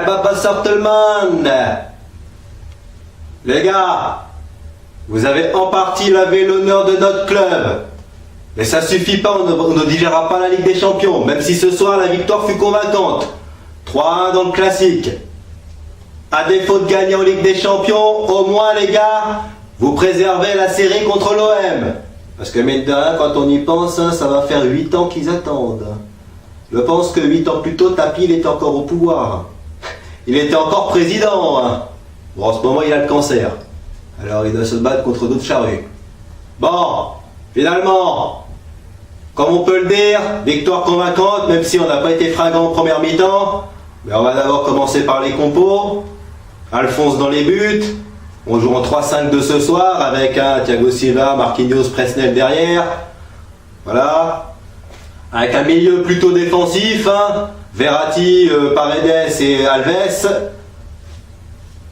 Papa Sortelman. Les gars, vous avez en partie lavé l'honneur de notre club. Mais ça suffit pas, on ne digérera pas la Ligue des Champions, même si ce soir la victoire fut convaincante. 3-1 dans le classique. À défaut de gagner en Ligue des Champions, au moins les gars, vous préservez la série contre l'OM. Parce que mine de rien, quand on y pense, hein, ça va faire 8 ans qu'ils attendent. Je pense que 8 ans plus tôt, Tapi, il était encore au pouvoir. Il était encore président. Hein. Bon, en ce moment, il a le cancer. Alors, il doit se battre contre d'autres charrues. Bon, finalement, comme on peut le dire, victoire convaincante, même si on n'a pas été fringant en première mi-temps. Mais on va d'abord commencer par les compos. Alphonse dans les buts. On joue en 3-5-2 ce soir avec un Thiago Silva, Marquinhos, Presnel derrière. Voilà. Avec un milieu plutôt défensif. Hein. Verratti, Paredes et Alves.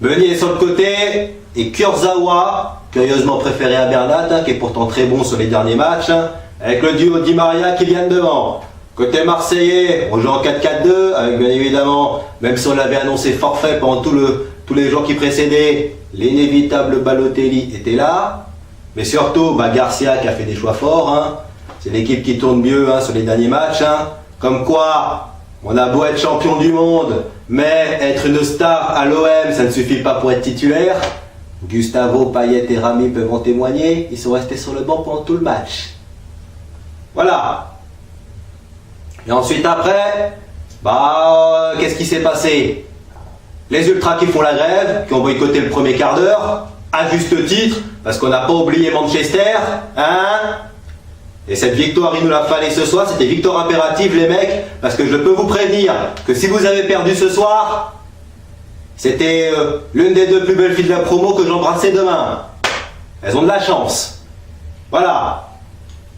Meunier sur le côté. Et Kurzawa, curieusement préféré à Bernat, hein, qui est pourtant très bon sur les derniers matchs. Hein, avec le duo Di Maria, Kylian devant. Côté marseillais, on joue en 4-4-2, avec bien évidemment, même si on l'avait annoncé forfait pendant tous les jours qui précédaient, l'inévitable Balotelli était là. Mais surtout, Garcia qui a fait des choix forts. Hein. C'est l'équipe qui tourne mieux hein, sur les derniers matchs. Hein. Comme quoi, on a beau être champion du monde, mais être une star à l'OM, ça ne suffit pas pour être titulaire. Gustavo, Payet et Rami peuvent en témoigner. Ils sont restés sur le banc pendant tout le match. Voilà. Et ensuite après, qu'est-ce qui s'est passé? Les ultras qui font la grève, qui ont boycotté le premier quart d'heure, à juste titre, parce qu'on n'a pas oublié Manchester, hein? Et cette victoire, il nous la fallait ce soir, c'était victoire impérative les mecs, parce que je peux vous prévenir que si vous avez perdu ce soir, c'était l'une des deux plus belles filles de la promo que j'embrassais demain. Elles ont de la chance. Voilà.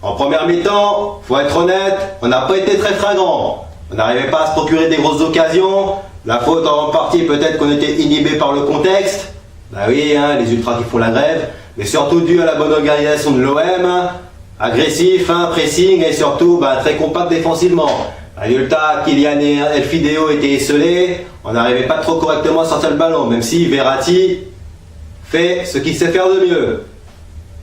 En première mi-temps, faut être honnête, on n'a pas été très fringant. On n'arrivait pas à se procurer des grosses occasions. La faute en partie peut-être qu'on était inhibé par le contexte. Bah oui, hein, les ultras qui font la grève. Mais surtout dû à la bonne organisation de l'OM. Hein, agressif, hein, pressing et surtout très compact défensivement. Résultat, Kylian et Elfideo étaient esselés. On n'arrivait pas trop correctement à sortir le ballon. Même si Verratti fait ce qu'il sait faire de mieux.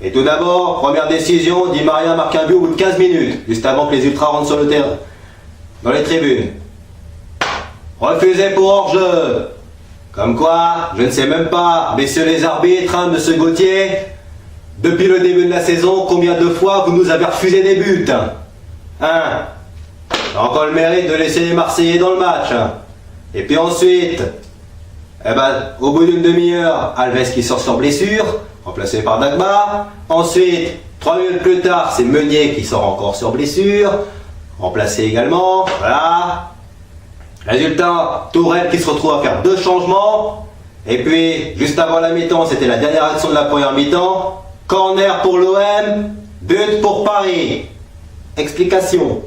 Et tout d'abord, première décision, Di Maria marque un but au bout de 15 minutes, juste avant que les ultras rentrent sur le terrain, dans les tribunes. Refusé pour hors-jeu. Comme quoi, je ne sais même pas, messieurs les arbitres, hein, monsieur Gauthier, depuis le début de la saison, combien de fois vous nous avez refusé des buts? Hein? Encore le mérite de laisser les Marseillais dans le match. Hein. Et puis ensuite, au bout d'une demi-heure, Alves qui sort sur blessure, remplacé par Dagba. Ensuite, 3 minutes plus tard, c'est Meunier qui sort encore sur blessure, remplacé également. Voilà. Résultat, Tourelle qui se retrouve à faire 2 changements. Et puis, juste avant la mi-temps, c'était la dernière action de la première mi-temps. Corner pour l'OM, but pour Paris. Explication.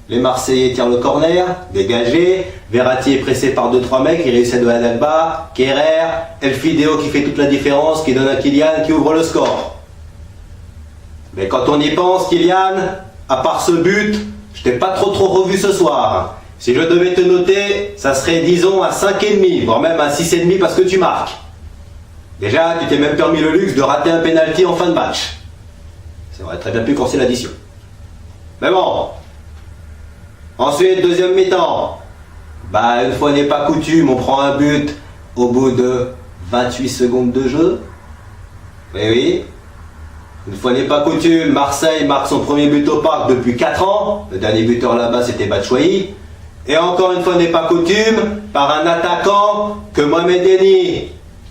Les Marseillais tirent le corner, dégagé. Verratti est pressé par 2-3 mecs, il réussit à donner à Dagba, Kerrer, Elfideo qui fait toute la différence, qui donne à Kylian, qui ouvre le score. Mais quand on y pense, Kylian, à part ce but, je t'ai pas trop revu ce soir. Si je devais te noter, ça serait disons à 5,5, voire même à 6,5 parce que tu marques. Déjà, tu t'es même permis le luxe de rater un penalty en fin de match. Ça aurait très bien pu corser l'addition. Mais bon. Ensuite, deuxième mi-temps. Une fois n'est pas coutume, on prend un but au bout de 28 secondes de jeu. Oui. Une fois n'est pas coutume, Marseille marque son premier but au parc depuis 4 ans. Le dernier buteur là-bas, c'était Batshuayi. Et encore une fois n'est pas coutume, par un attaquant que Mohamed Eni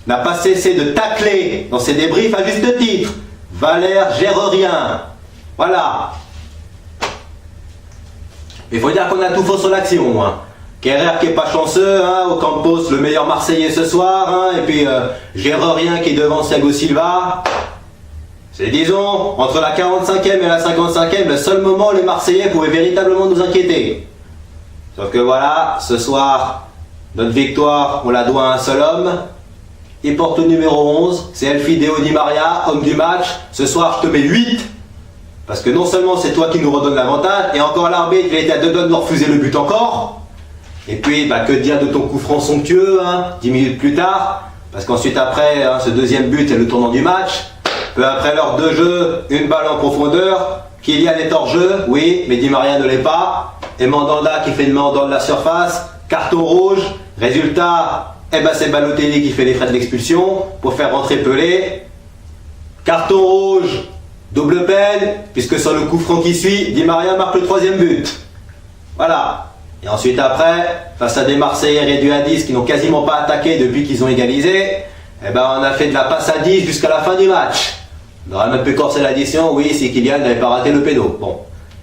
n'a pas cessé de tacler dans ses débriefs à juste titre. Valère Gérardien. Voilà. Il faut dire qu'on a tout faux sur l'action. Hein. Kerrer qui est pas chanceux, hein, Ocampos le meilleur Marseillais ce soir, hein, et puis Gérardien qui est devant Thiago Silva. C'est disons, entre la 45e et la 55e, le seul moment où les Marseillais pouvaient véritablement nous inquiéter. Sauf que voilà, ce soir, notre victoire, on la doit à un seul homme. Il porte le numéro 11, c'est Elfideo Di Maria, homme du match. Ce soir, je te mets 8. Parce que non seulement c'est toi qui nous redonne l'avantage, et encore l'arbitre, il était à 2 doigts de nous refuser le but encore. Et puis, bah, que dire de ton coup franc somptueux, hein, 10 minutes plus tard, parce qu'ensuite après, hein, ce deuxième but est le tournant du match. Peu après l'heure de jeu, une balle en profondeur, Kylian est hors jeu, oui, mais Di Maria ne l'est pas. Et Mandanda qui fait une main en dehors de la surface, carton rouge, résultat, eh ben c'est Balotelli qui fait les frais de l'expulsion pour faire rentrer Pelé. Carton rouge, double peine, puisque sur le coup franc qui suit, Di Maria marque le troisième but. Voilà. Et ensuite après, face à des Marseillais réduits à 10 qui n'ont quasiment pas attaqué depuis qu'ils ont égalisé, eh ben on a fait de la passe à 10 jusqu'à la fin du match. On aurait même pu corser l'addition, oui, si Kylian n'avait pas raté le pédo. Bon,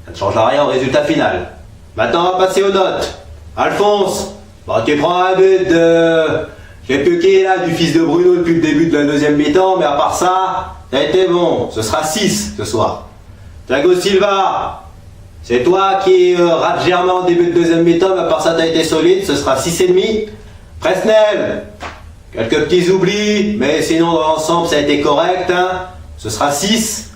ça ne changera rien au résultat final. Maintenant, on va passer aux notes. Alphonse, bon, tu prends un but de... Je sais plus qui est là, du fils de Bruno depuis le début de la deuxième mi-temps, mais à part ça, ça a été bon. Ce sera 6 ce soir. Thiago Silva, c'est toi qui rate germain en début de deuxième mi-temps, mais à part ça, tu as été solide, ce sera 6,5. Presnel, quelques petits oublis, mais sinon dans l'ensemble, ça a été correct, hein. Ce sera 6.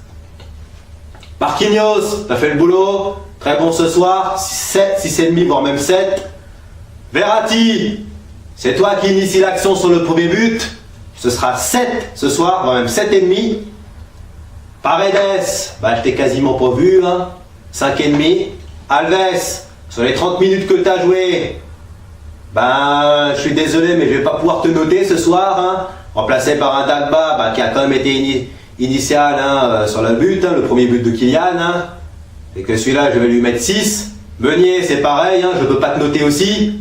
Marquinhos, t'as fait le boulot. Très bon ce soir. 7, 6,5, voire même 7. Verratti, c'est toi qui initie l'action sur le premier but. Ce sera 7 ce soir, voire même 7,5. Paredes, bah je t'ai quasiment pas vu, hein. 5,5. Alves, sur les 30 minutes que tu as joué, ben je suis désolé, mais je vais pas pouvoir te noter ce soir, hein. Remplacé par un Dagba bah, qui a quand même été initial, hein, sur le but, hein, le premier but de Kylian, hein, et que celui-là je vais lui mettre 6. Meunier c'est pareil, hein, je ne peux pas te noter aussi.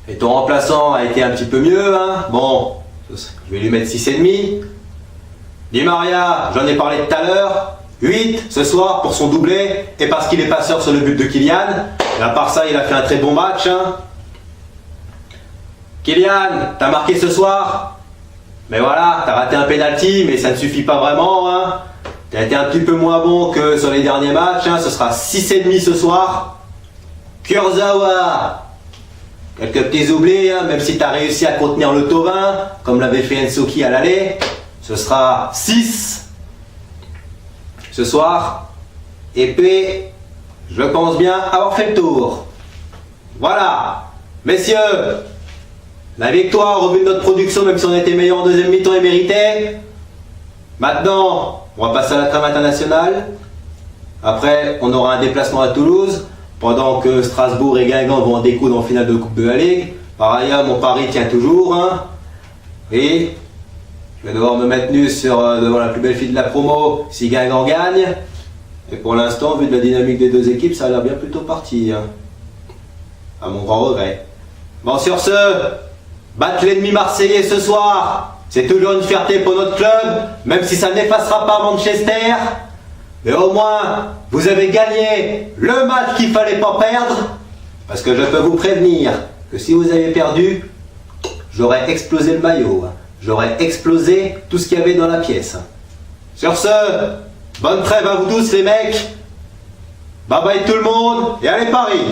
Et ton remplaçant a été un petit peu mieux, hein. Bon, je vais lui mettre 6,5. Di Maria, j'en ai parlé tout à l'heure, 8 ce soir pour son doublé et parce qu'il est passeur sur le but de Kylian. Et à part ça, il a fait un très bon match, hein. Kylian, t'as marqué ce soir. Mais voilà, t'as raté un penalty, mais ça ne suffit pas vraiment, hein. T'as été un petit peu moins bon que sur les derniers matchs, hein. Ce sera 6,5 ce soir. Kurzawa, quelques petits oublis, hein, même si t'as réussi à contenir le Tovin, comme l'avait fait Ensoki à l'aller. Ce sera 6 ce soir. Et puis, je pense bien avoir fait le tour. Voilà, messieurs. La victoire au vu de notre production, même si on était meilleur en deuxième mi-temps, est méritée. Maintenant, on va passer à la trêve internationale. Après, on aura un déplacement à Toulouse, pendant que Strasbourg et Guingamp vont en découdre en finale de Coupe de la Ligue. Par ailleurs, mon pari tient toujours, hein. Et je vais devoir me mettre nu sur devant la plus belle fille de la promo si Guingamp gagne. Et pour l'instant, vu de la dynamique des deux équipes, ça a l'air bien plutôt parti, hein. À mon grand regret. Bon, sur ce, battre l'ennemi marseillais ce soir, c'est toujours une fierté pour notre club, même si ça n'effacera pas Manchester. Mais au moins, vous avez gagné le match qu'il ne fallait pas perdre. Parce que je peux vous prévenir que si vous avez perdu, j'aurais explosé le maillot. J'aurais explosé tout ce qu'il y avait dans la pièce. Sur ce, bonne trêve à vous tous les mecs. Bye bye tout le monde et allez Paris!